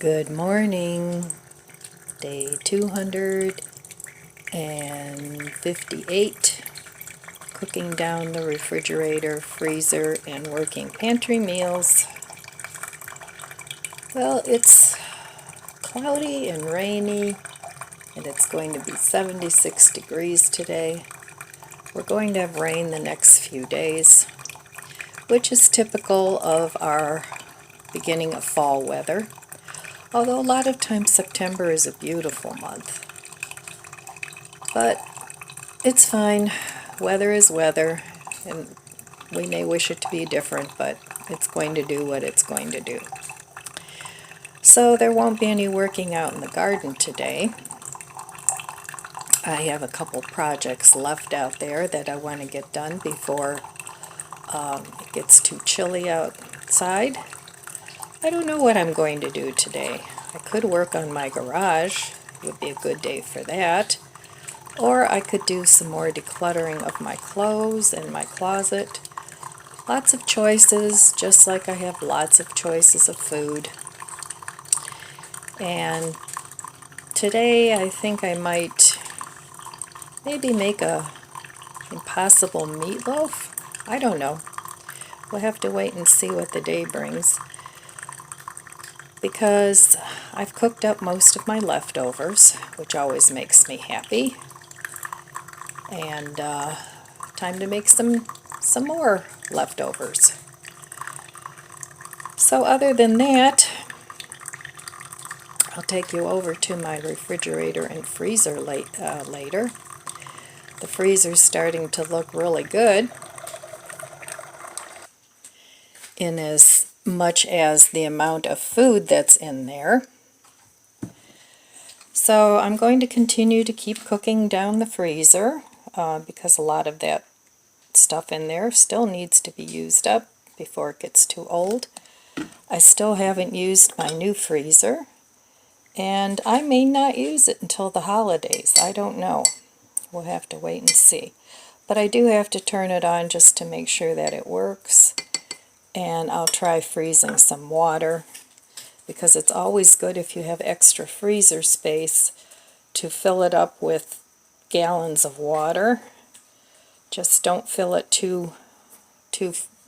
Good morning, day 258, cooking down the refrigerator, freezer, and working pantry meals. Well, it's cloudy and rainy, and it's going to be 76 degrees today. We're going to have rain the next few days, which is typical of our beginning of fall weather. Although a lot of times September is a beautiful month. But it's fine. Weather is weather, and we may wish it to be different, but it's going to do what it's going to do. So there won't be any working out in the garden today. I have a couple projects left out there that I want to get done before it gets too chilly outside. I don't know what I'm going to do today. I could work on my garage. It would be a good day for that. Or I could do some more decluttering of my clothes and my closet. Lots of choices, just like I have lots of choices of food. And today I think I might maybe make a impossible meatloaf. I don't know. We'll have to wait and see what the day brings. Because I've cooked up most of my leftovers, which always makes me happy. And time to make some more leftovers. So other than that, I'll take you over to my refrigerator and freezer later. The freezer's starting to look really good, in as much as the amount of food that's in there. So I'm going to continue to keep cooking down the freezer because a lot of that stuff in there still needs to be used up before it gets too old. I still haven't used my new freezer, and I may not use it until the holidays. I don't know. We'll have to wait and see. But I do have to turn it on just to make sure that it works. And I'll try freezing some water, because it's always good if you have extra freezer space to fill it up with gallons of water. Just don't fill it too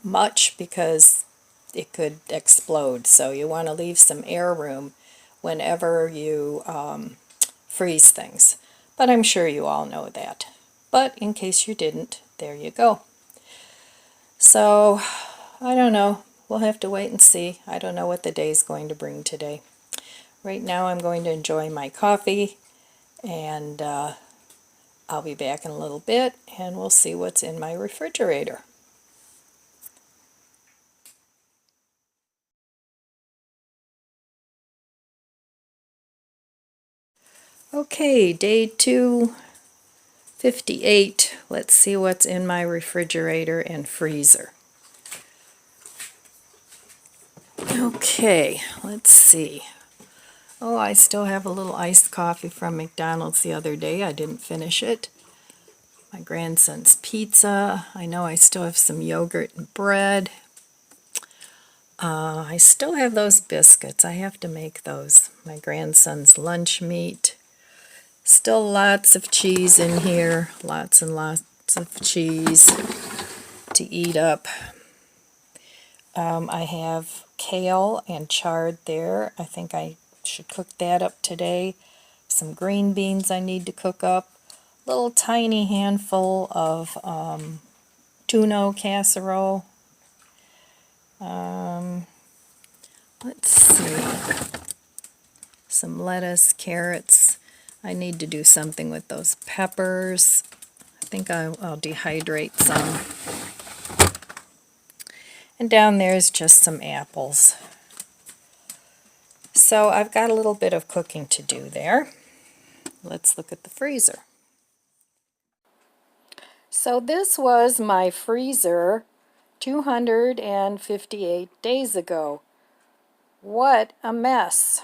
much, because it could explode. So you want to leave some air room whenever you freeze things. But I'm sure you all know that. But in case you didn't, there you go. So, I don't know. We'll have to wait and see. I don't know what the day's going to bring today. Right now I'm going to enjoy my coffee, and I'll be back in a little bit, and we'll see what's in my refrigerator. Okay, day 258. Let's see what's in my refrigerator and freezer. Okay, let's see. Oh, I still have a little iced coffee from McDonald's the other day. I didn't finish it. My grandson's pizza. I know I still have some yogurt and bread. I still have those biscuits. I have to make those. My grandson's lunch meat. Still lots of cheese in here. Lots and lots of cheese to eat up. I have kale and chard there. I think I should cook that up today. Some green beans I need to cook up. Little tiny handful of tuna casserole. Let's see. Some lettuce, carrots. I need to do something with those peppers. I think I'll dehydrate some. And down there is just some apples. So I've got a little bit of cooking to do there. Let's look at the freezer. So this was my freezer 258 days ago. What a mess.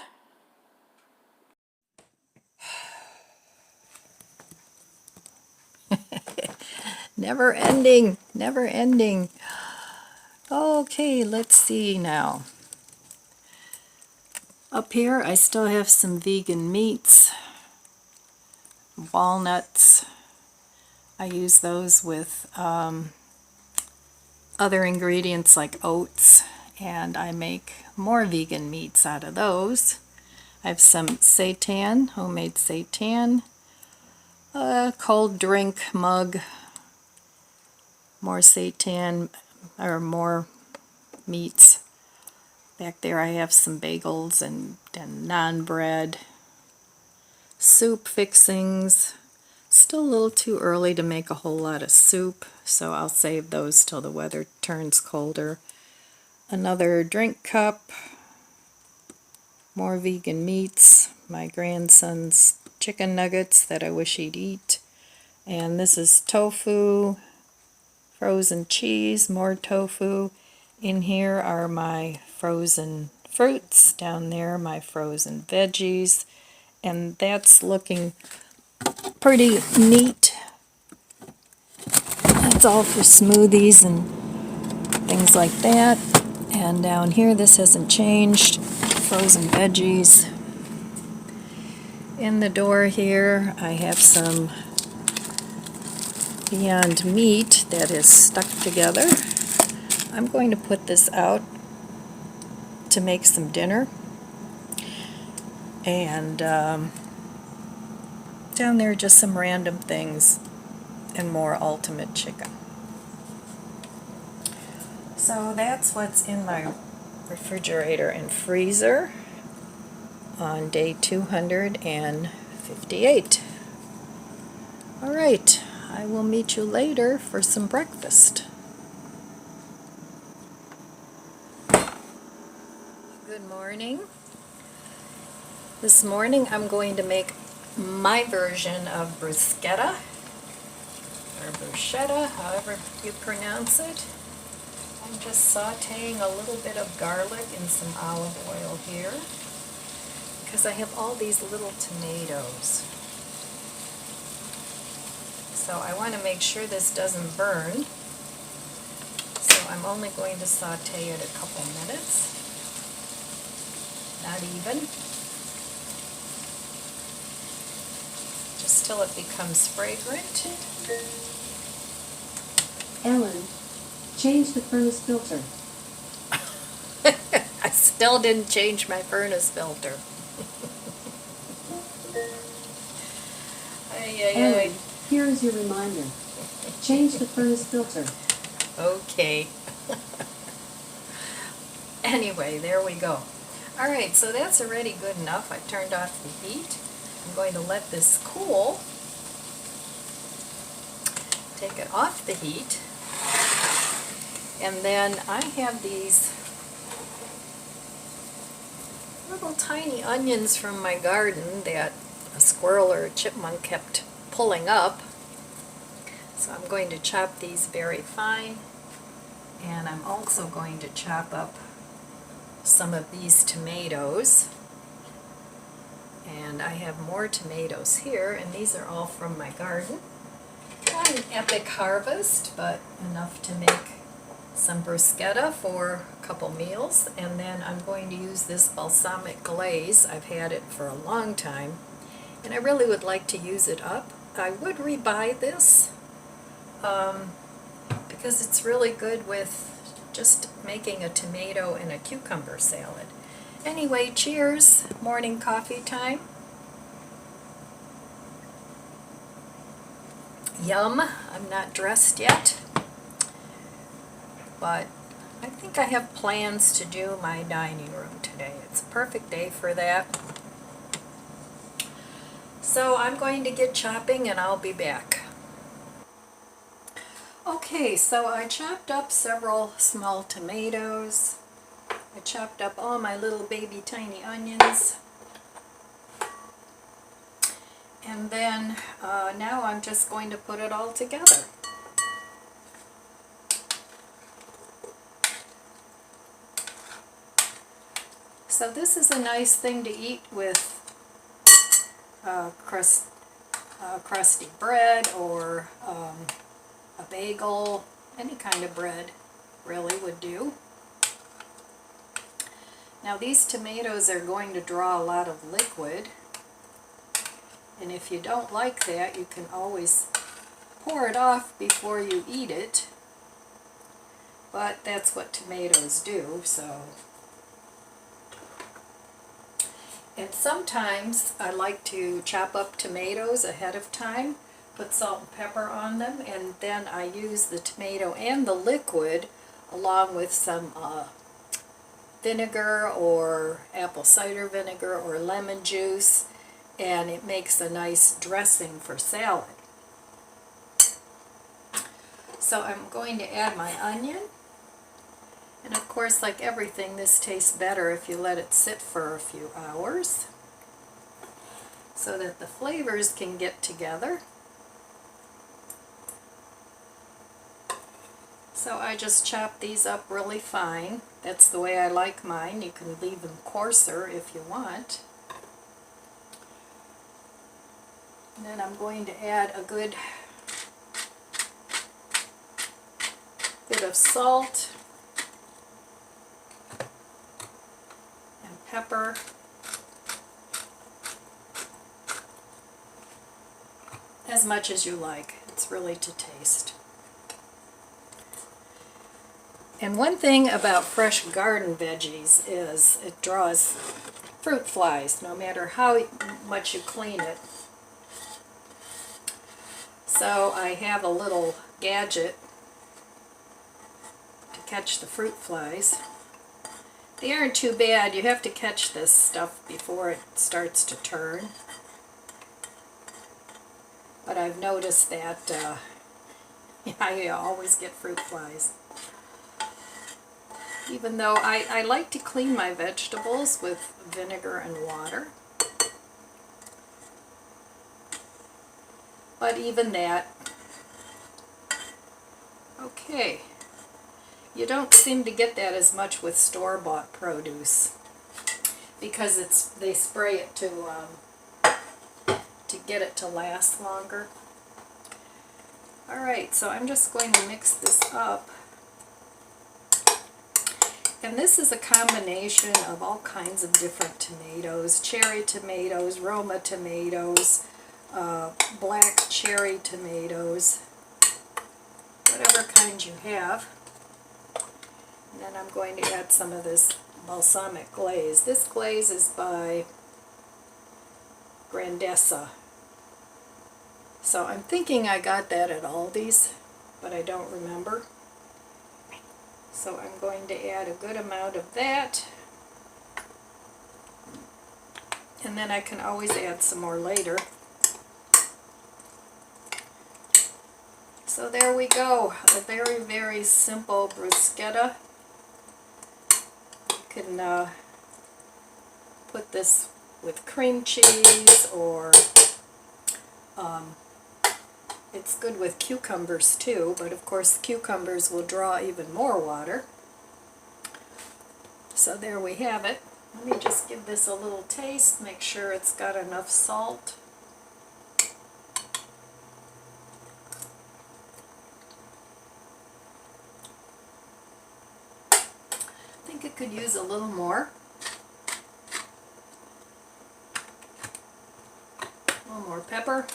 Never ending, never ending. Okay, let's see now. Up here I still have some vegan meats, walnuts. I use those with other ingredients like oats, and I make more vegan meats out of those. I have some seitan, homemade seitan, a cold drink mug, more seitan, or more meats. Back there I have some bagels and naan bread, soup fixings. Still a little too early to make a whole lot of soup, so I'll save those till the weather turns colder. Another drink cup, more vegan meats, my grandson's chicken nuggets that I wish he'd eat, and this is tofu, frozen cheese, more tofu. In here are my frozen fruits, down there my frozen veggies, and that's looking pretty neat. That's all for smoothies and things like that. And down here, this hasn't changed, frozen veggies. In the door here, I have some Beyond Meat that is stuck together. I'm going to put this out to make some dinner. And down there, just some random things and more Ultimate Chicken. So that's what's in my refrigerator and freezer on day 258. Alright, I will meet you later for some breakfast. Good morning. This morning I'm going to make my version of bruschetta, or bruschetta, however you pronounce it. I'm just sauteing a little bit of garlic and some olive oil here because I have all these little tomatoes. So I want to make sure this doesn't burn. So I'm only going to saute it a couple minutes. Not even. Just till it becomes fragrant. Ellen, change the furnace filter. I still didn't change my furnace filter. Ellen, here is your reminder. Change the furnace filter. Okay. Anyway, there we go. Alright, so that's already good enough. I turned off the heat. I'm going to let this cool. Take it off the heat. And then I have these little tiny onions from my garden that a squirrel or a chipmunk kept pulling up. So I'm going to chop these very fine. And I'm also going to chop up some of these tomatoes. And I have more tomatoes here, and these are all from my garden. Not an epic harvest, but enough to make some bruschetta for a couple meals. And then I'm going to use this balsamic glaze. I've had it for a long time, and I really would like to use it up. I would rebuy this because it's really good with just making a tomato and a cucumber salad. Anyway, cheers. Morning coffee time. Yum. I'm not dressed yet, but I think I have plans to do my dining room today. It's a perfect day for that. So I'm going to get chopping and I'll be back. Okay, so I chopped up several small tomatoes. I chopped up all my little baby tiny onions. And then now I'm just going to put it all together. So this is a nice thing to eat with crusty bread or a bagel. Any kind of bread really would do. Now these tomatoes are going to draw a lot of liquid, and if you don't like that, you can always pour it off before you eat it, but that's what tomatoes do, so. And sometimes I like to chop up tomatoes ahead of time, put salt and pepper on them, and then I use the tomato and the liquid along with some vinegar or apple cider vinegar or lemon juice, and it makes a nice dressing for salad. So I'm going to add my onion, and of course, like everything, this tastes better if you let it sit for a few hours so that the flavors can get together. So I just chop these up really fine. That's the way I like mine. You can leave them coarser if you want. And then I'm going to add a good bit of salt and pepper. As much as you like. It's really to taste. And one thing about fresh garden veggies is it draws fruit flies, no matter how much you clean it. So I have a little gadget to catch the fruit flies. They aren't too bad. You have to catch this stuff before it starts to turn. But I've noticed that I always get fruit flies. Even though I like to clean my vegetables with vinegar and water. But even that, okay. You don't seem to get that as much with store-bought produce because they spray it to get it to last longer. Alright, so I'm just going to mix this up. And this is a combination of all kinds of different tomatoes, cherry tomatoes, Roma tomatoes, black cherry tomatoes, whatever kind you have. And then I'm going to add some of this balsamic glaze. This glaze is by Grandessa. So I'm thinking I got that at Aldi's, but I don't remember. So I'm going to add a good amount of that. And then I can always add some more later. So there we go. A very, very simple bruschetta. You can put this with cream cheese, or it's good with cucumbers too, but of course cucumbers will draw even more water. So there we have it. Let me just give this a little taste, make sure it's got enough salt. I think it could use a little more. A little more pepper.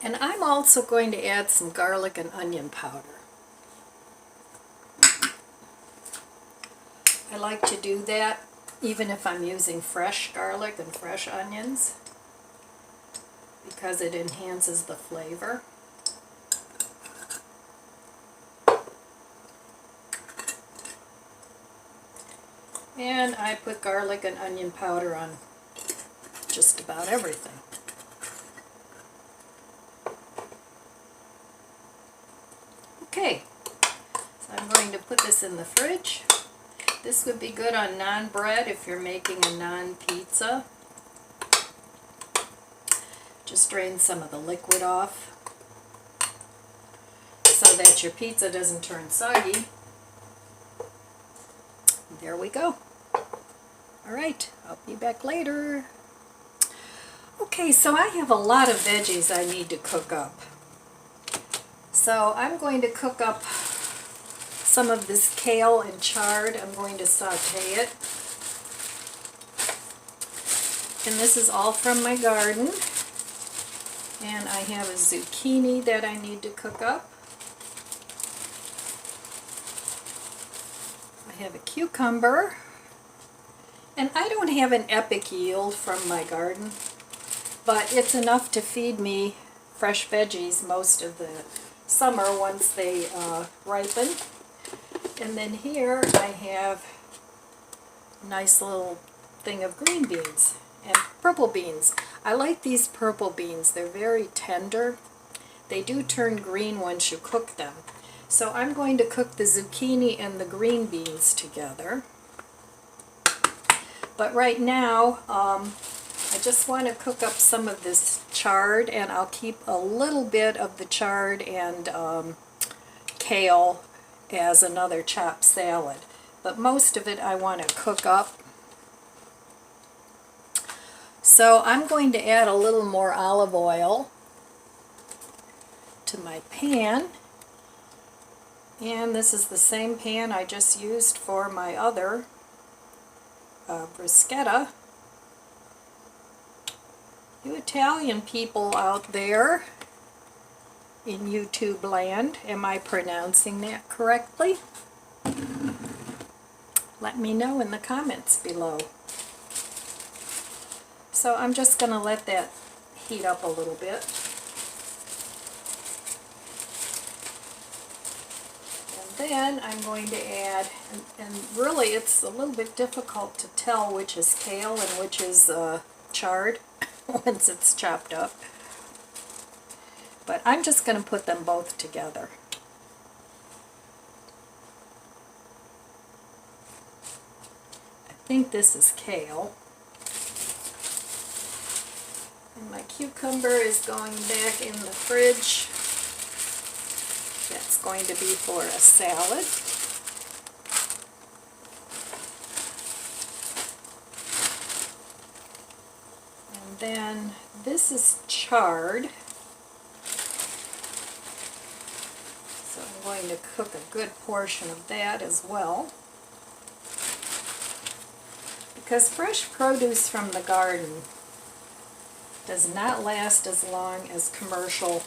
And I'm also going to add some garlic and onion powder. I like to do that even if I'm using fresh garlic and fresh onions, because it enhances the flavor. And I put garlic and onion powder on just about everything. Okay, so I'm going to put this in the fridge. This would be good on naan bread if you're making a naan pizza. Just drain some of the liquid off so that your pizza doesn't turn soggy. There we go. Alright, I'll be back later. Okay, so I have a lot of veggies I need to cook up. So I'm going to cook up some of this kale and chard. I'm going to saute it. And this is all from my garden. And I have a zucchini that I need to cook up. I have a cucumber. And I don't have an epic yield from my garden, but it's enough to feed me fresh veggies most of the summer once they ripen. And then here I have a nice little thing of green beans and purple beans. I like these purple beans. They're very tender. They do turn green once you cook them. So I'm going to cook the zucchini and the green beans together. But right now, I just want to cook up some of this chard, and I'll keep a little bit of the chard and kale as another chopped salad. But most of it I want to cook up. So I'm going to add a little more olive oil to my pan. And this is the same pan I just used for my other bruschetta. You Italian people out there in YouTube land, am I pronouncing that correctly? Let me know in the comments below. So I'm just going to let that heat up a little bit. And then I'm going to add, and really it's a little bit difficult to tell which is kale and which is chard once it's chopped up. But I'm just going to put them both together. I think this is kale. And my cucumber is going back in the fridge. That's going to be for a salad. And then this is chard. So I'm going to cook a good portion of that as well. Because fresh produce from the garden does not last as long as commercial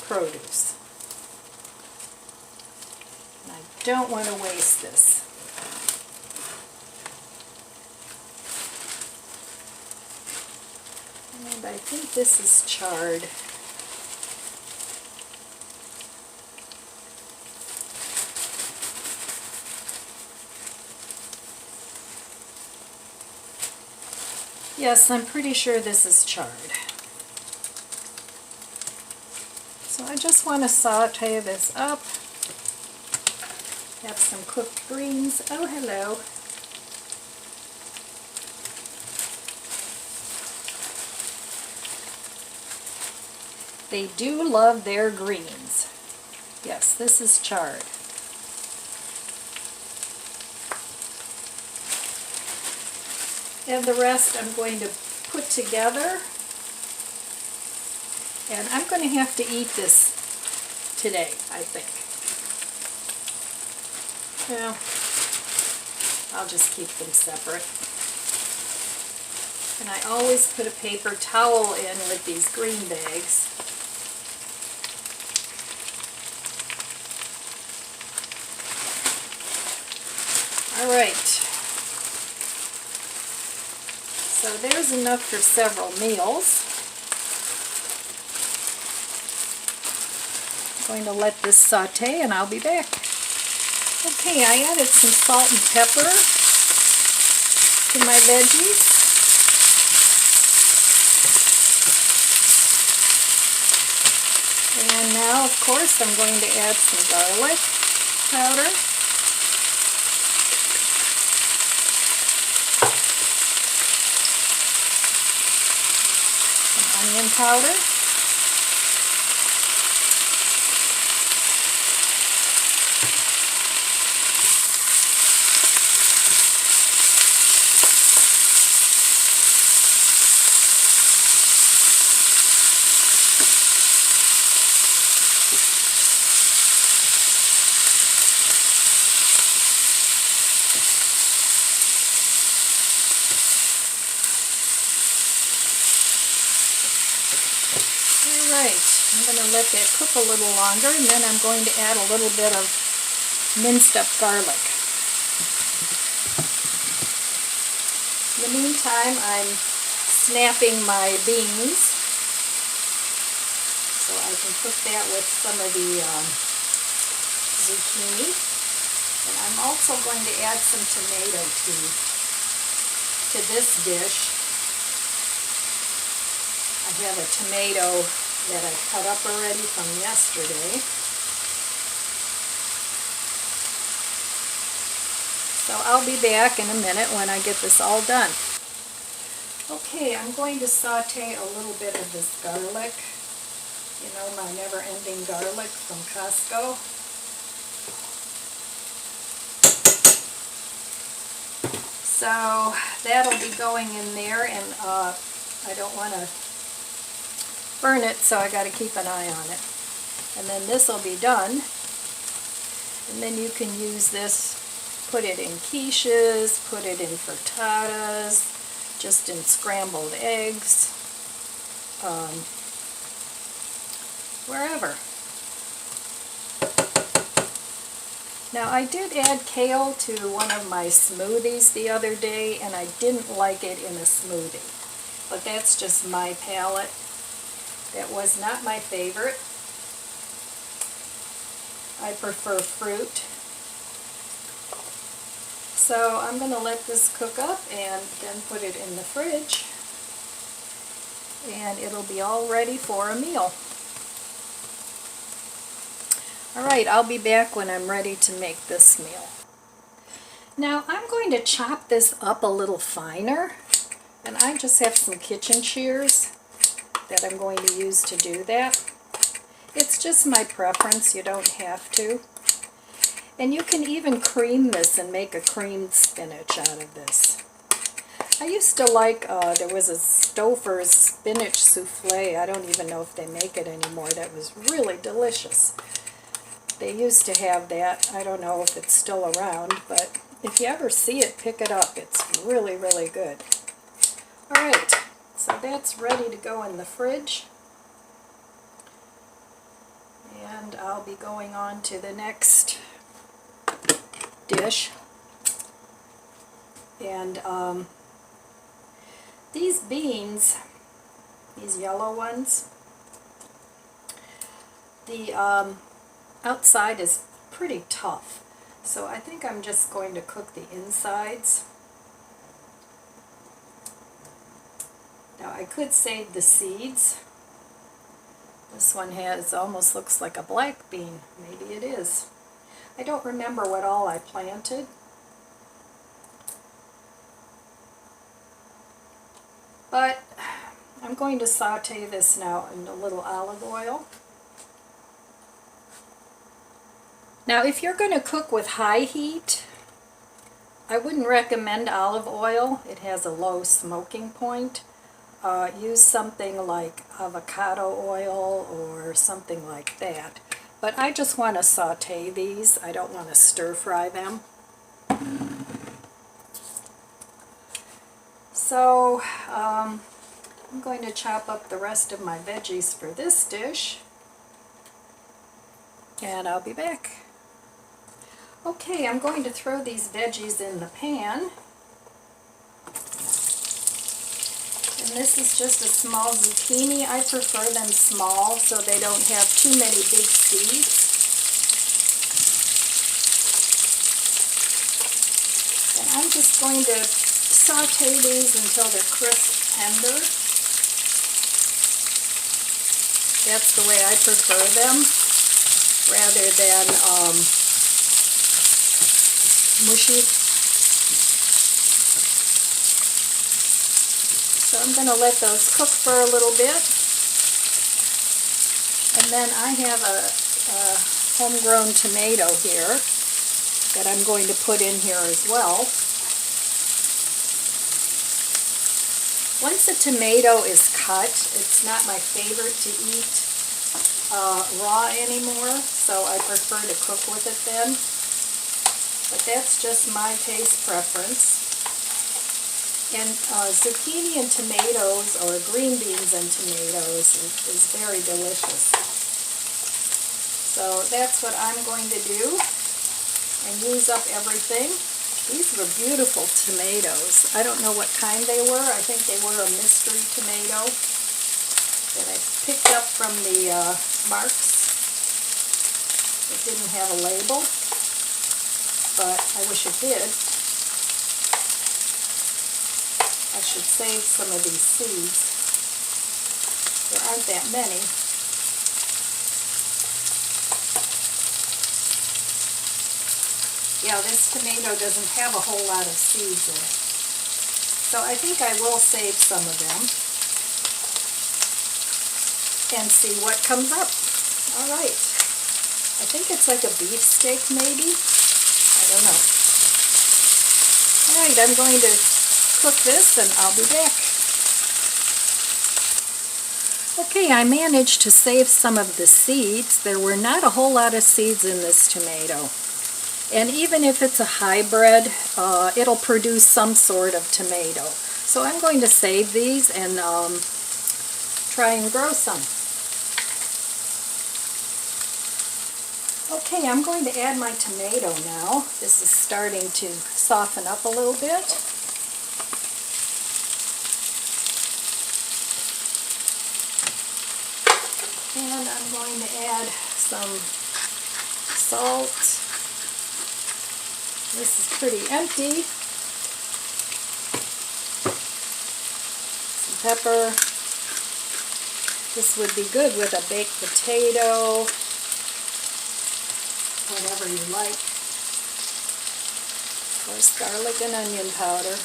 produce. And I don't want to waste this. And I think this is chard. Yes, I'm pretty sure this is chard. So I just want to saute this up. Have some cooked greens. Oh, hello. They do love their greens. Yes, this is chard. And the rest I'm going to put together. And I'm going to have to eat this today, I think. Well, I'll just keep them separate. And I always put a paper towel in with these green bags. All right. So there's enough for several meals. I'm going to let this saute and I'll be back. Okay, I added some salt and pepper to my veggies. And now, of course, I'm going to add some garlic powder. Onion powder. Alright, I'm going to let that cook a little longer, and then I'm going to add a little bit of minced up garlic. In the meantime, I'm snapping my beans, so I can cook that with some of the zucchini. And I'm also going to add some tomato to this dish. I have a tomato that I cut up already from yesterday. So I'll be back in a minute when I get this all done. Okay, I'm going to saute a little bit of this garlic. You know, my never-ending garlic from Costco. So that'll be going in there, and I don't want to burn it, so I got to keep an eye on it. And then this will be done, and then you can use this, put it in quiches, put it in frittatas, just in scrambled eggs, wherever. Now, I did add kale to one of my smoothies the other day, and I didn't like it in a smoothie. But that's just my palate. That was not my favorite. I prefer fruit. So I'm going to let this cook up and then put it in the fridge. And it'll be all ready for a meal. Alright, I'll be back when I'm ready to make this meal. Now I'm going to chop this up a little finer, and I just have some kitchen shears that I'm going to use to do that. It's just my preference, you don't have to. And you can even cream this and make a creamed spinach out of this. I used to like, there was a Stouffer's spinach souffle, I don't even know if they make it anymore, that was really delicious. They used to have that. I don't know if it's still around, but if you ever see it, pick it up. It's really, really good. Alright, so that's ready to go in the fridge. And I'll be going on to the next dish. And these beans, these yellow ones, the outside is pretty tough, so I think I'm just going to cook the insides. Now I could save the seeds. This one almost looks like a black bean. Maybe it is. I don't remember what all I planted. But I'm going to saute this now in a little olive oil. Now, if you're going to cook with high heat, I wouldn't recommend olive oil. It has a low smoking point. Use something like avocado oil or something like that. But I just want to saute these. I don't want to stir fry them. So, I'm going to chop up the rest of my veggies for this dish. And I'll be back. Okay, I'm going to throw these veggies in the pan. And this is just a small zucchini. I prefer them small so they don't have too many big seeds. And I'm just going to saute these until they're crisp tender. That's the way I prefer them, rather than mushy. So I'm going to let those cook for a little bit. And then I have a homegrown tomato here that I'm going to put in here as well. Once a tomato is cut, it's not my favorite to eat raw anymore, so I prefer to cook with it then. But that's just my taste preference. And zucchini and tomatoes, or green beans and tomatoes, is very delicious. So that's what I'm going to do, and use up everything. These were beautiful tomatoes. I don't know what kind they were. I think they were a mystery tomato that I picked up from the marks. It didn't have a label, but I wish it did. I should save some of these seeds. There aren't that many. Yeah, this tomato doesn't have a whole lot of seeds in it. So I think I will save some of them and see what comes up. All right. I think it's like a beef steak maybe. I don't know. All right, I'm going to cook this and I'll be back. Okay, I managed to save some of the seeds. There were not a whole lot of seeds in this tomato. And even if it's a hybrid, it'll produce some sort of tomato. So I'm going to save these and try and grow some. Okay, I'm going to add my tomato now. This is starting to soften up a little bit. And I'm going to add some salt. This is pretty empty. Some pepper. This would be good with a baked potato, whatever you like. Of course, garlic and onion powder.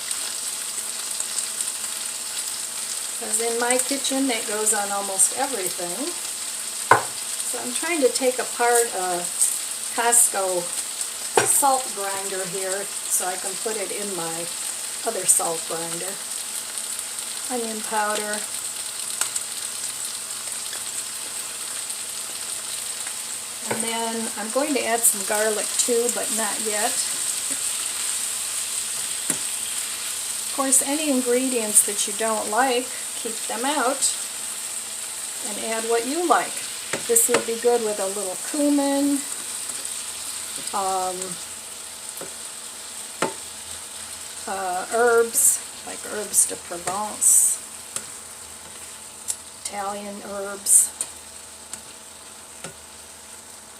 Because in my kitchen, that goes on almost everything. So I'm trying to take apart a Costco salt grinder here so I can put it in my other salt grinder. Onion powder. And then I'm going to add some garlic too, but not yet. Of course, any ingredients that you don't like, keep them out and add what you like. This would be good with a little cumin, herbs, like herbs de Provence, Italian herbs,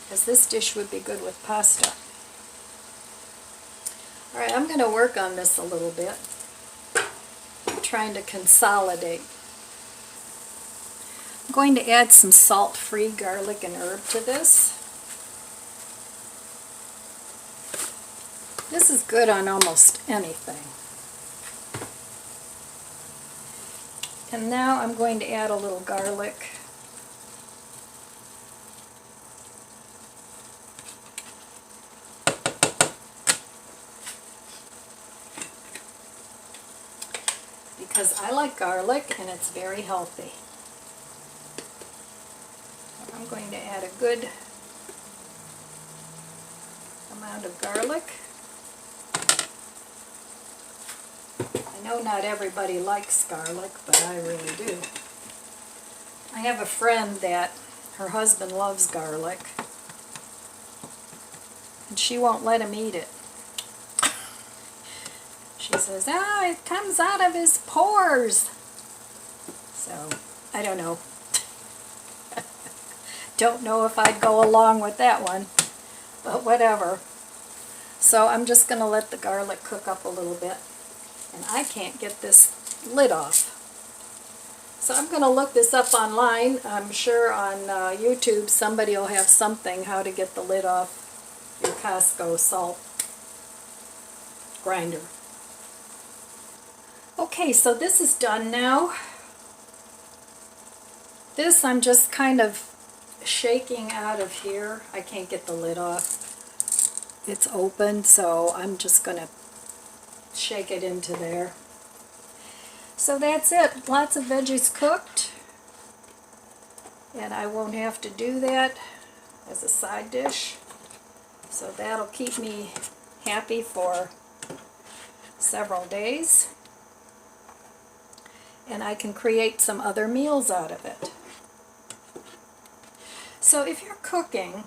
because this dish would be good with pasta. Alright, I'm going to work on this a little bit. I'm trying to consolidate. I'm going to add some salt-free garlic and herb to this. This is good on almost anything. And now I'm going to add a little garlic. Because I like garlic and it's very healthy. I'm going to add a good amount of garlic. I know not everybody likes garlic, but I really do. I have a friend that her husband loves garlic, and she won't let him eat it. She says, it comes out of his pores. So, I don't know. Don't know if I'd go along with that one, but whatever. So I'm just going to let the garlic cook up a little bit. And I can't get this lid off. So I'm going to look this up online. I'm sure on YouTube somebody will have something how to get the lid off your Costco salt grinder. Okay, so this is done now. This I'm just kind of shaking out of here. I can't get the lid off. It's open, so I'm just going to shake it into there. So that's it. Lots of veggies cooked. And I won't have to do that as a side dish. So that'll keep me happy for several days. and I can create some other meals out of it. So if you're cooking,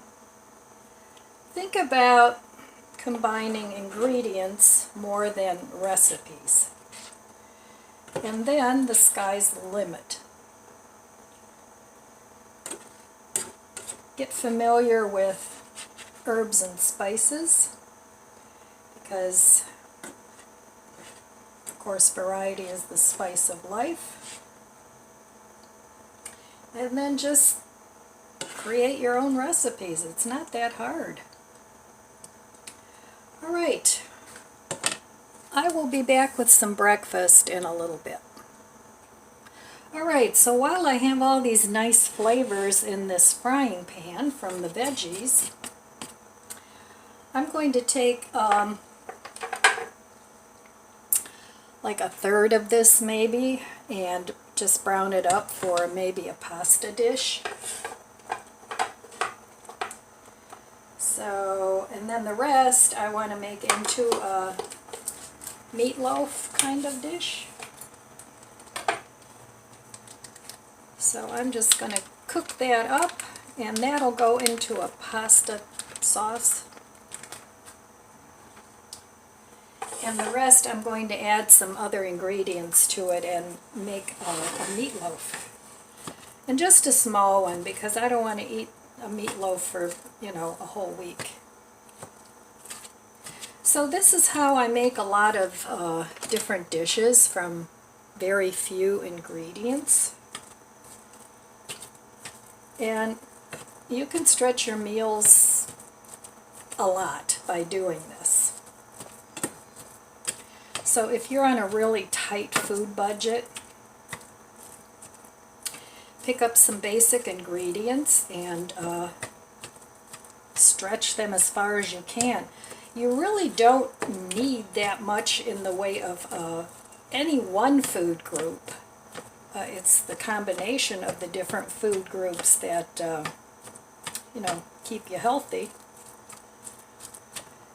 think about combining ingredients more than recipes. And then the sky's the limit. Get familiar with herbs and spices, because of course variety is the spice of life. And then just create your own recipes. It's not that hard. All right. I will be back with some breakfast in a little bit. Alright, so while I have all these nice flavors in this frying pan from the veggies, I'm going to take like a third of this maybe and just brown it up for maybe a pasta dish. So, and then the rest I want to make into a meatloaf kind of dish. So I'm just going to cook that up, and that'll go into a pasta sauce. And the rest I'm going to add some other ingredients to it and make a meatloaf. And just a small one, because I don't want to eat a meatloaf for, you know, a whole week. So this is how I make a lot of different dishes from very few ingredients. And you can stretch your meals a lot by doing this. So if you're on a really tight food budget, pick up some basic ingredients and stretch them as far as you can. You really don't need that much in the way of any one food group. It's the combination of the different food groups that, you know, keep you healthy.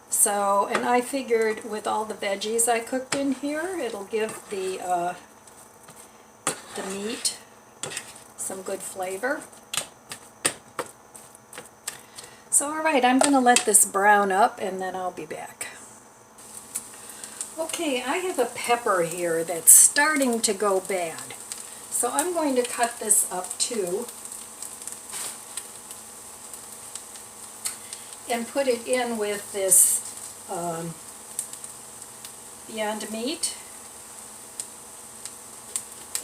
So, and I figured with all the veggies I cooked in here, it'll give the meat some good flavor. So, alright, I'm going to let this brown up and then I'll be back. Okay, I have a pepper here that's starting to go bad. So I'm going to cut this up too and put it in with this Beyond Meat.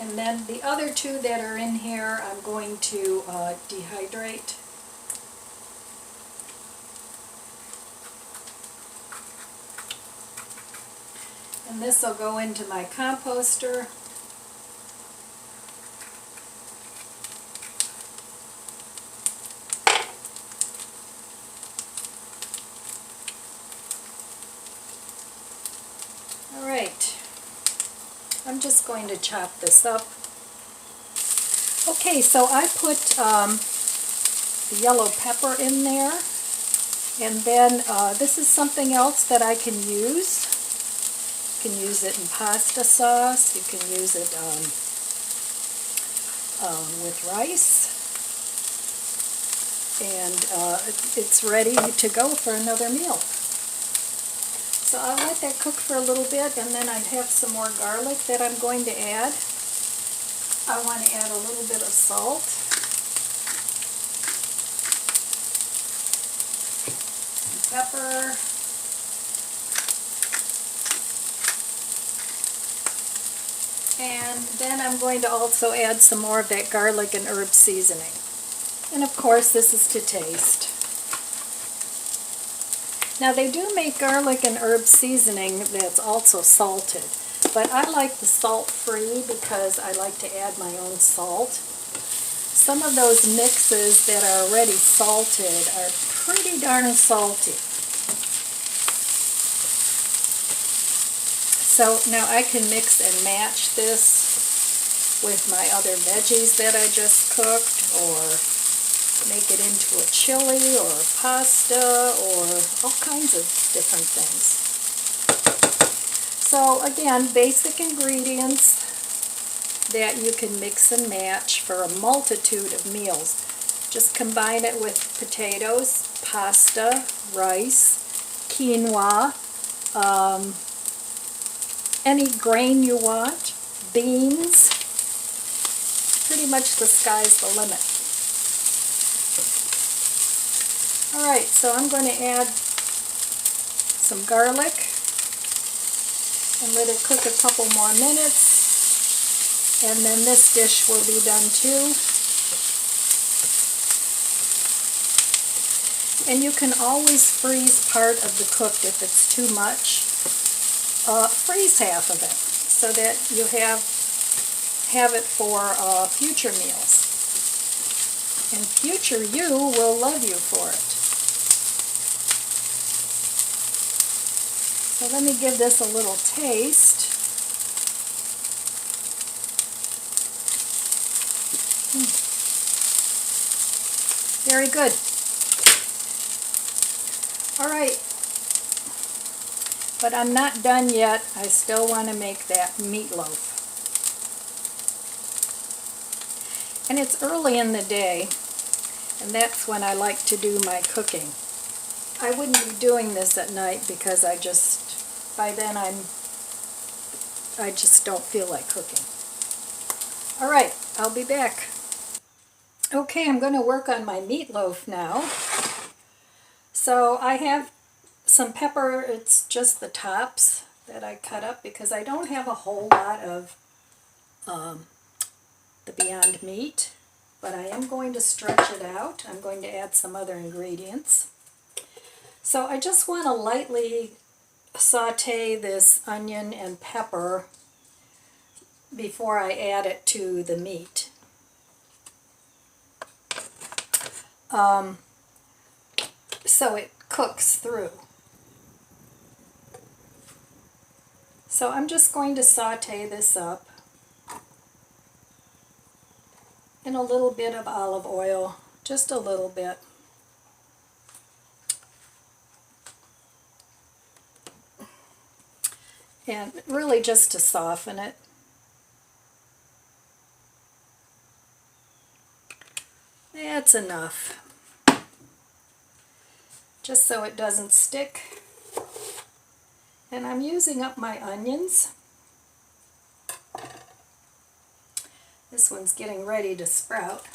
And then the other two that are in here I'm going to dehydrate. And this will go into my composter. Alright, I'm just going to chop this up. Okay, so I put the yellow pepper in there, and then this is something else that I can use. You can use it in pasta sauce, you can use it with rice, and it's ready to go for another meal. So I'll let that cook for a little bit, and then I have some more garlic that I'm going to add. I want to add a little bit of salt. And pepper. And then I'm going to also add some more of that garlic and herb seasoning. And of course this is to taste. Now they do make garlic and herb seasoning that's also salted, but I like the salt-free because I like to add my own salt. Some of those mixes that are already salted are pretty darn salty. So now I can mix and match this with my other veggies that I just cooked, or make it into a chili or a pasta or all kinds of different things. So again, basic ingredients, that you can mix and match for a multitude of meals. Just combine it with potatoes, pasta, rice, quinoa, any grain you want, beans. Pretty much the sky's the limit. Alright, so I'm going to add some garlic and let it cook a couple more minutes, and then this dish will be done too. And you can always freeze part of the cooked if it's too much. Freeze half of it so that you have it for future meals. And future you will love you for it. So let me give this a little taste. Very good. Alright, but I'm not done yet. I still want to make that meatloaf. And it's early in the day, and that's when I like to do my cooking. I wouldn't be doing this at night because by then I just don't feel like cooking. Alright, I'll be back. Okay, I'm going to work on my meatloaf now. So I have some pepper, it's just the tops that I cut up because I don't have a whole lot of the Beyond Meat, but I am going to stretch it out. I'm going to add some other ingredients. So I just want to lightly saute this onion and pepper before I add it to the meat. So it cooks through. So I'm just going to saute this up in a little bit of olive oil, just a little bit. And really just to soften it. That's enough. Just so it doesn't stick. And I'm using up my onions. This one's getting ready to sprout.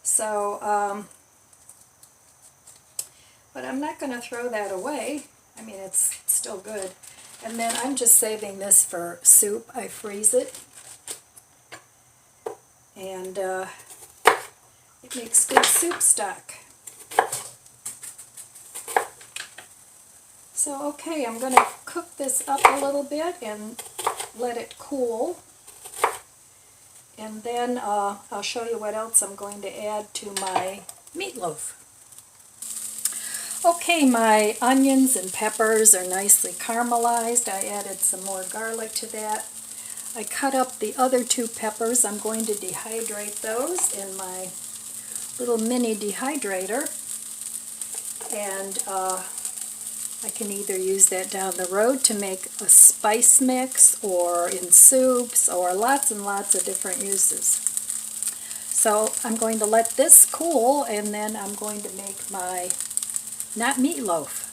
So, but I'm not going to throw that away. I mean, it's still good. And then I'm just saving this for soup. I freeze it. And it makes good soup stock. So, okay, I'm going to cook this up a little bit and let it cool. And then I'll show you what else I'm going to add to my meatloaf. Okay, my onions and peppers are nicely caramelized. I added some more garlic to that. I cut up the other 2 peppers. I'm going to dehydrate those in my little mini dehydrator. And I can either use that down the road to make a spice mix or in soups or lots and lots of different uses. So I'm going to let this cool and then I'm going to make my not meatloaf.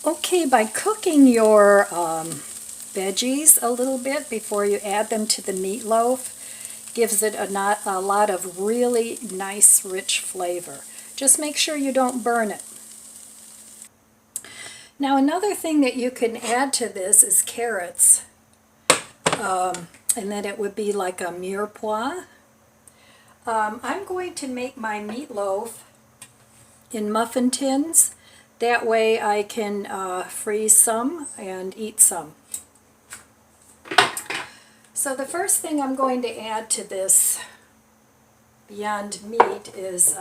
Okay, by cooking your veggies a little bit before you add them to the meatloaf gives it a lot of really nice rich flavor. Just make sure you don't burn it. Now another thing that you can add to this is carrots, and then it would be like a mirepoix. I'm going to make my meatloaf in muffin tins. That way I can freeze some and eat some. So the first thing I'm going to add to this Beyond Meat is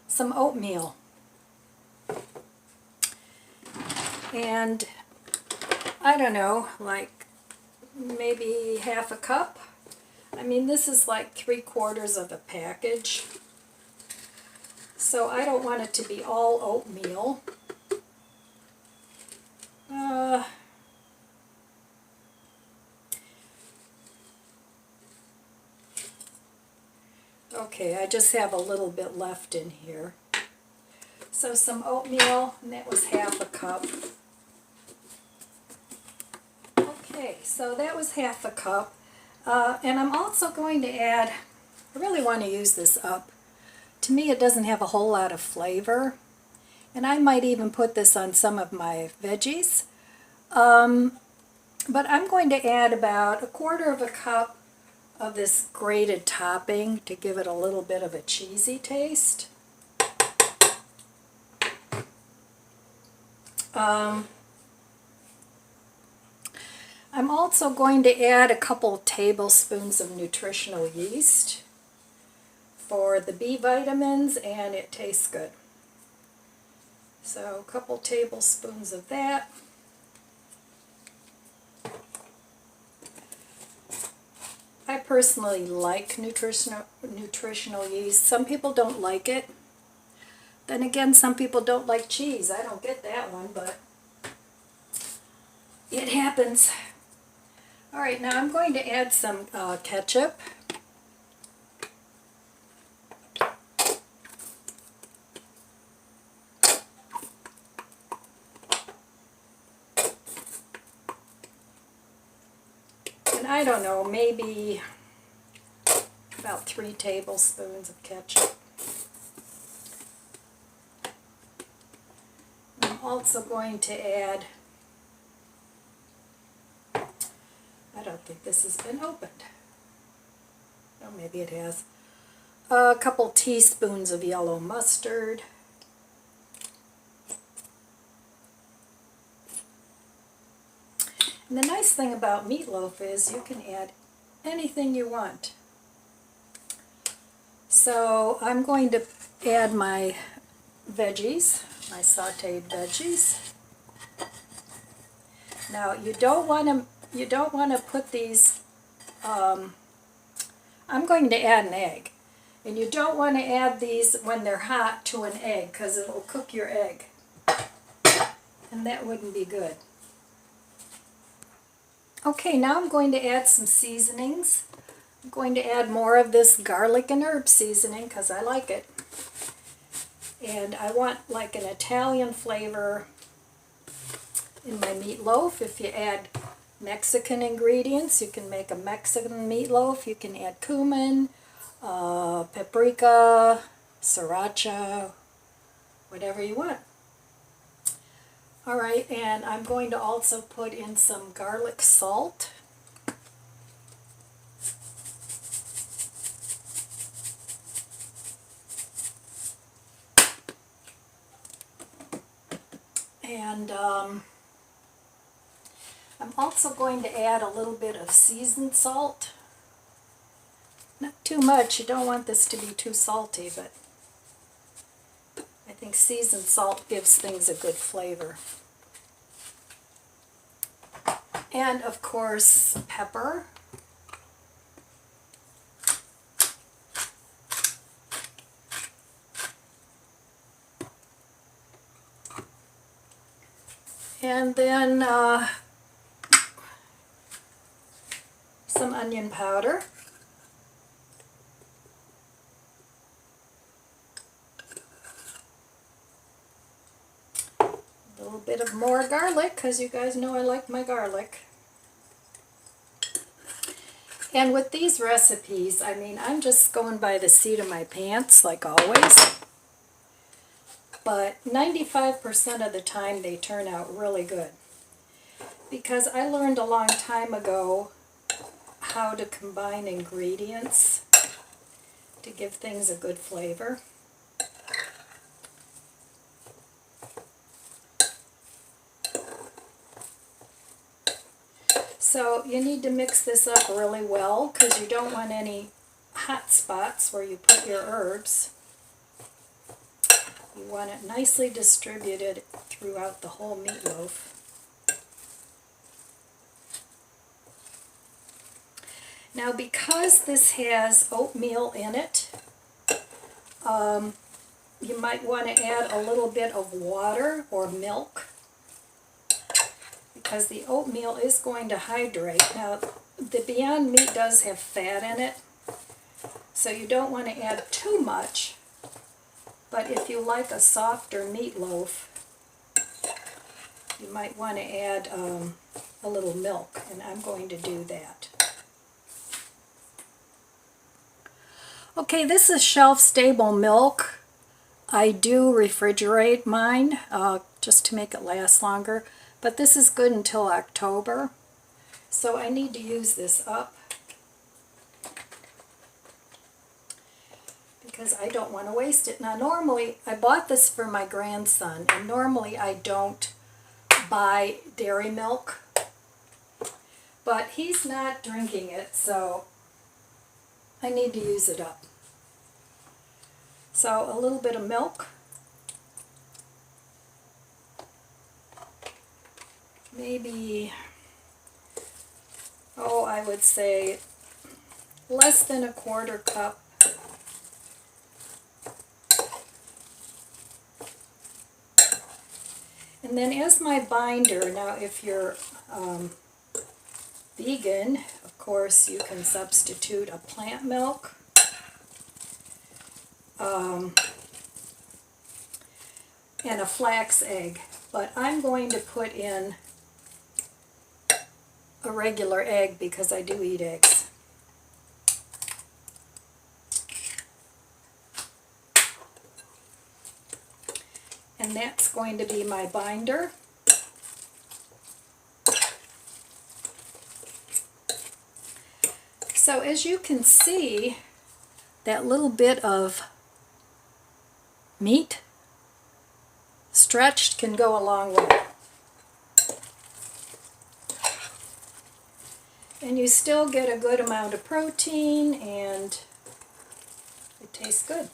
some oatmeal. And I don't know, like maybe half a cup. I mean, this is like 3/4 of a package. So I don't want it to be all oatmeal. Okay, I just have a little bit left in here. So some oatmeal, and that was half a cup. Okay, so that was half a cup. And I'm also going to add, I really want to use this up. To me, it doesn't have a whole lot of flavor. And I might even put this on some of my veggies. But I'm going to add about 1/4 of a cup of this grated topping to give it a little bit of a cheesy taste. I'm also going to add a couple tablespoons of nutritional yeast for the B vitamins, and it tastes good. So a couple tablespoons of that. I personally like nutritional yeast. Some people don't like it. Then again, some people don't like cheese. I don't get that one, but it happens. All right, now I'm going to add some ketchup. And I don't know, maybe about 3 tablespoons of ketchup. I'm also going to add, I don't think this has been opened. Oh, maybe it has. A couple teaspoons of yellow mustard. And the nice thing about meatloaf is you can add anything you want. So I'm going to add my veggies, my sauteed veggies. Now you don't want to put these. I'm going to add an egg, and you don't want to add these when they're hot to an egg because it will cook your egg, and that wouldn't be good. Okay, now I'm going to add some seasonings. I'm going to add more of this garlic and herb seasoning because I like it. And I want like an Italian flavor in my meatloaf. If you add Mexican ingredients, you can make a Mexican meatloaf. You can add cumin, paprika, sriracha, whatever you want. Alright, and I'm going to also put in some garlic salt. And I'm also going to add a little bit of seasoned salt. Not too much, you don't want this to be too salty, but I think seasoned salt gives things a good flavor. And of course, pepper. And then some onion powder. A little bit of more garlic, because you guys know I like my garlic. And with these recipes, I mean, I'm just going by the seat of my pants, like always. But 95% of the time they turn out really good. Because I learned a long time ago how to combine ingredients to give things a good flavor. So you need to mix this up really well because you don't want any hot spots where you put your herbs. You want it nicely distributed throughout the whole meatloaf. Now because this has oatmeal in it, you might want to add a little bit of water or milk because the oatmeal is going to hydrate. Now the Beyond Meat does have fat in it, So you don't want to add too much, but if you like a softer meatloaf, you might want to add a little milk, and I'm going to do that. Okay, this is shelf-stable milk. I do refrigerate mine just to make it last longer, but this is good until October. So I need to use this up because I don't want to waste it. Now normally, I bought this for my grandson, and normally I don't buy dairy milk, but he's not drinking it, so I need to use it up. So a little bit of milk, maybe, oh, I would say less than a quarter cup. And then as my binder, now if you're vegan, of course you can substitute a plant milk. And a flax egg, but I'm going to put in a regular egg because I do eat eggs. And that's going to be my binder. So as you can see, that little bit of meat stretched can go a long way. And you still get a good amount of protein, and it tastes good.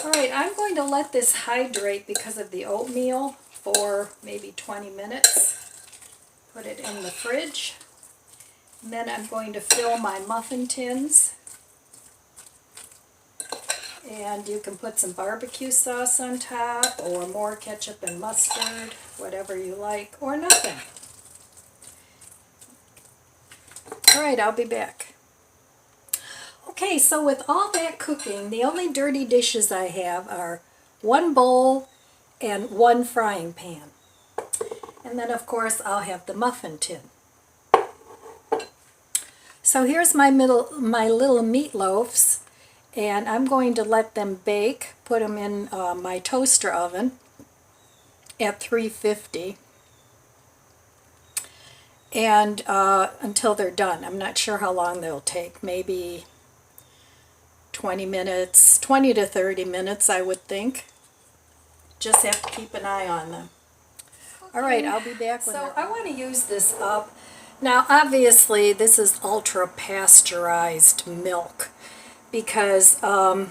Alright, I'm going to let this hydrate because of the oatmeal for maybe 20 minutes. Put it in the fridge. And then I'm going to fill my muffin tins. And you can put some barbecue sauce on top, or more ketchup and mustard, whatever you like, or nothing. Alright, I'll be back. Okay, so with all that cooking, the only dirty dishes I have are one bowl and one frying pan. And then of course I'll have the muffin tin. So here's my little meatloaves. And I'm going to let them bake, put them in my toaster oven at 350 and until they're done. I'm not sure how long they'll take, maybe 20 minutes, 20 to 30 minutes I would think. Just have to keep an eye on them. Okay. Alright, I'll be back when I want to use this up. Now obviously this is ultra pasteurized milk, because you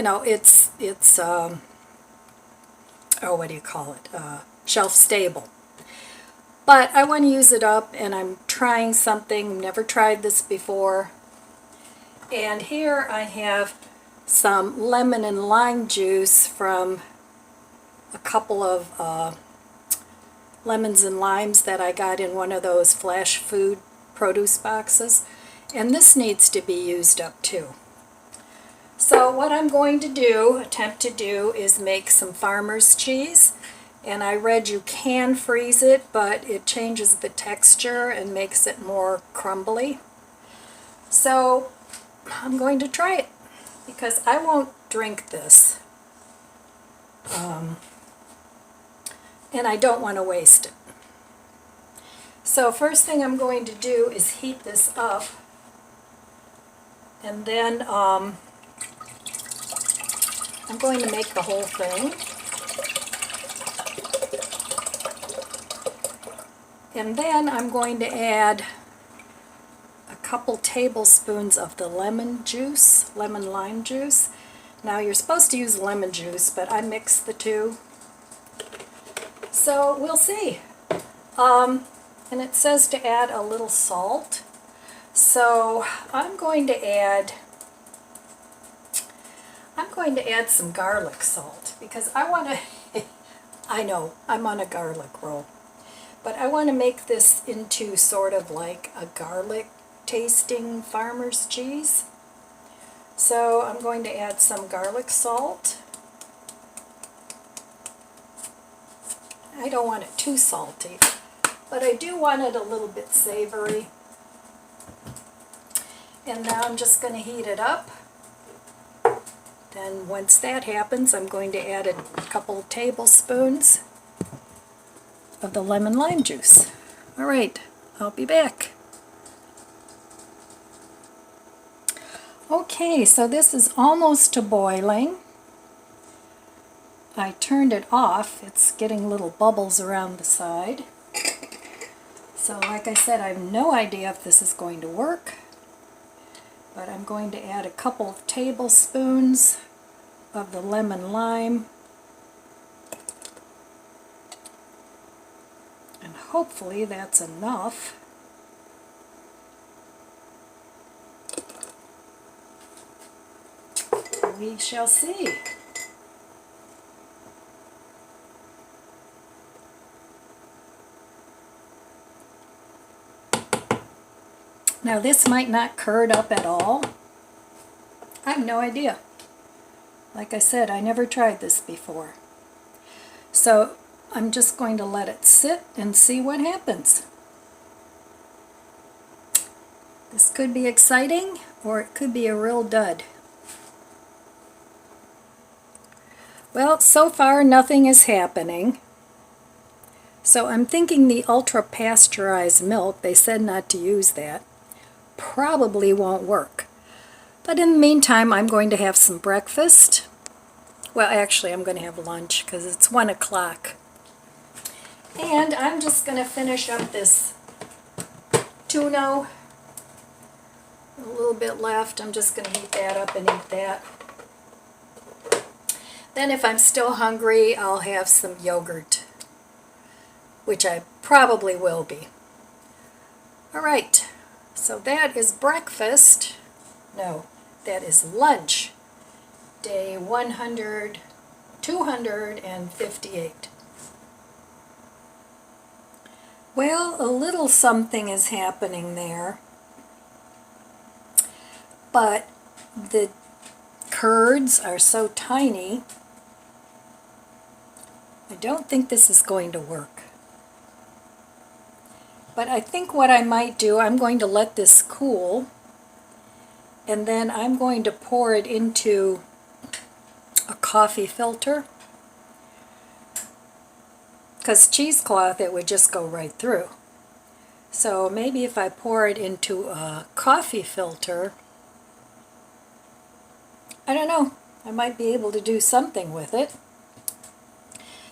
know, it's oh, what do you call it, shelf stable. But I want to use it up, and I'm trying something. Never tried this before. And here I have some lemon and lime juice from a couple of lemons and limes that I got in one of those flash food produce boxes. And this needs to be used up too. So what I'm going to attempt to do, is make some farmer's cheese. And I read you can freeze it, but it changes the texture and makes it more crumbly. So I'm going to try it, because I won't drink this. And I don't want to waste it. So first thing I'm going to do is heat this up. And then I'm going to make the whole thing. And then I'm going to add a couple tablespoons of the lemon lime juice. Now you're supposed to use lemon juice, but I mixed the two. So we'll see. And it says to add a little salt. So I'm going to add some garlic salt, because I want to, I know, I'm on a garlic roll, but I want to make this into sort of like a garlic tasting farmer's cheese. So I'm going to add some garlic salt. I don't want it too salty, but I do want it a little bit savory. And now I'm just going to heat it up. Then once that happens, I'm going to add a couple tablespoons of the lemon lime juice. All right, I'll be back. Okay, so this is almost to boiling. I turned it off. It's getting little bubbles around the side. So like I said, I have no idea if this is going to work, but I'm going to add a couple of tablespoons of the lemon lime, and hopefully that's enough. We shall see. Now this might not curd up at all. I have no idea. Like I said, I never tried this before. So I'm just going to let it sit and see what happens. This could be exciting, or it could be a real dud. Well, so far nothing is happening. So I'm thinking the ultra-pasteurized milk, they said not to use that, probably won't work. But in the meantime, I'm going to have some breakfast. Well, actually, I'm going to have lunch because it's 1 o'clock. And I'm just going to finish up this tuna. A little bit left. I'm just going to heat that up and eat that. Then if I'm still hungry, I'll have some yogurt, which I probably will be. All right, so that is breakfast. No, that is lunch. Day 258. Well, a little something is happening there, but the curds are so tiny, I don't think this is going to work. But I think what I might do, I'm going to let this cool, and then I'm going to pour it into a coffee filter, because cheesecloth it would just go right through. So maybe if I pour it into a coffee filter, I don't know, I might be able to do something with it.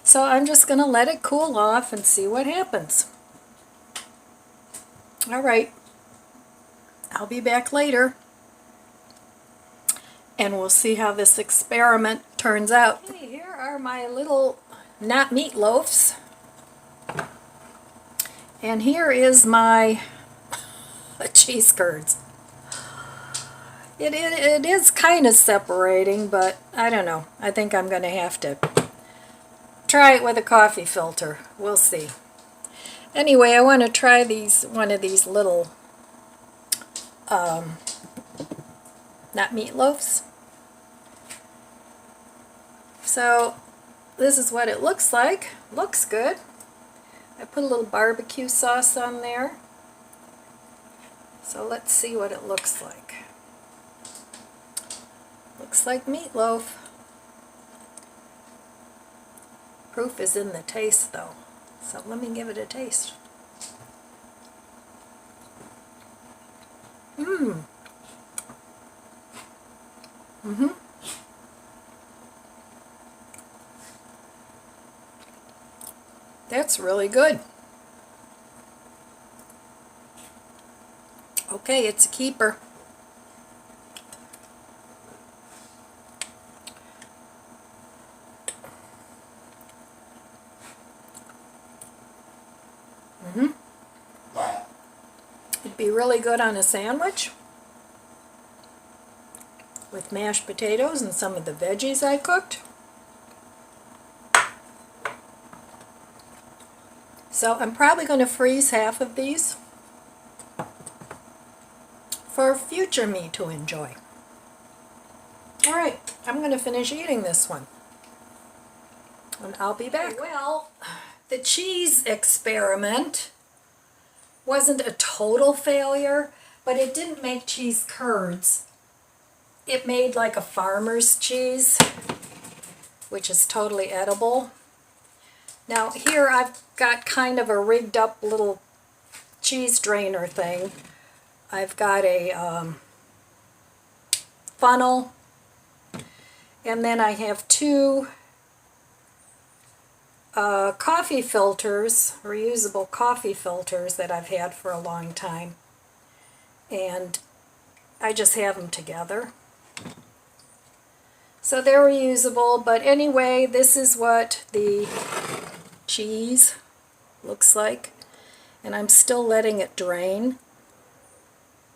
So I'm just going to let it cool off and see what happens. All right, I'll be back later, and we'll see how this experiment turns out. Okay, here are my little not meatloafs, and here is my cheese curds. It is kind of separating, but I don't know. I think I'm going to have to try it with a coffee filter. We'll see. Anyway, I want to try one of these little not meatloafs. So this is what it looks like. Looks good. I put a little barbecue sauce on there. So let's see what it looks like. Looks like meatloaf. Proof is in the taste though. So let me give it a taste. That's really good. Okay, it's a keeper. It'd be really good on a sandwich with mashed potatoes and some of the veggies I cooked. So I'm probably going to freeze half of these. for future me to enjoy. All right, I'm going to finish eating this one, and I'll be back. Well, the cheese experiment wasn't a total failure, but it didn't make cheese curds. It made like a farmer's cheese, which is totally edible. Now here I've got kind of a rigged up little cheese drainer thing. I've got a funnel, and then I have two coffee filters, reusable coffee filters that I've had for a long time, and I just have them together. So they're reusable, but anyway, this is what the cheese looks like, and I'm still letting it drain.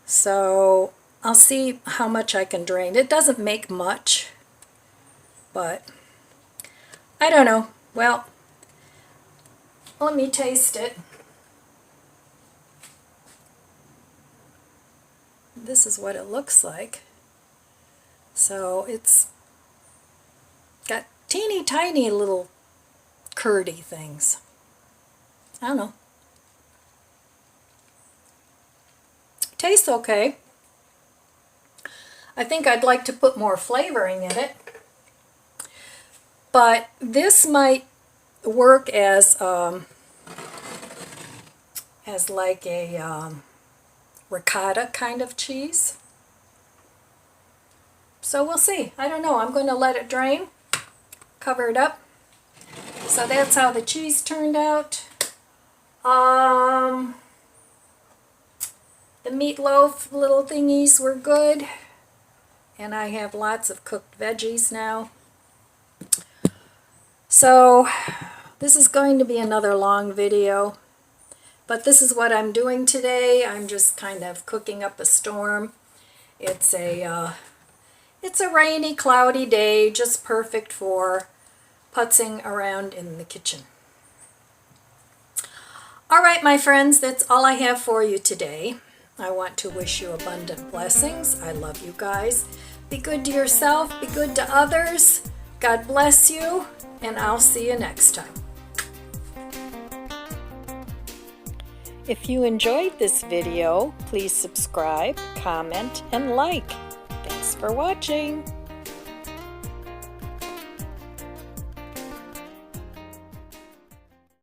So I'll see how much I can drain. It doesn't make much, but I don't know. Well, let me taste it. This is what it looks like. So it's got teeny tiny little curdy things. I don't know. Tastes okay. I think I'd like to put more flavoring in it. But this might work as like a ricotta kind of cheese. So we'll see. I don't know. I'm going to let it drain. Cover it up. So that's how the cheese turned out. The meatloaf little thingies were good. And I have lots of cooked veggies now. So this is going to be another long video. But this is what I'm doing today. I'm just kind of cooking up a storm. It's a rainy, cloudy day, just perfect for putzing around in the kitchen. All right, my friends, that's all I have for you today. I want to wish you abundant blessings. I love you guys. Be good to yourself. Be good to others. God bless you, and I'll see you next time. If you enjoyed this video, please subscribe, comment, and like. Thanks for watching.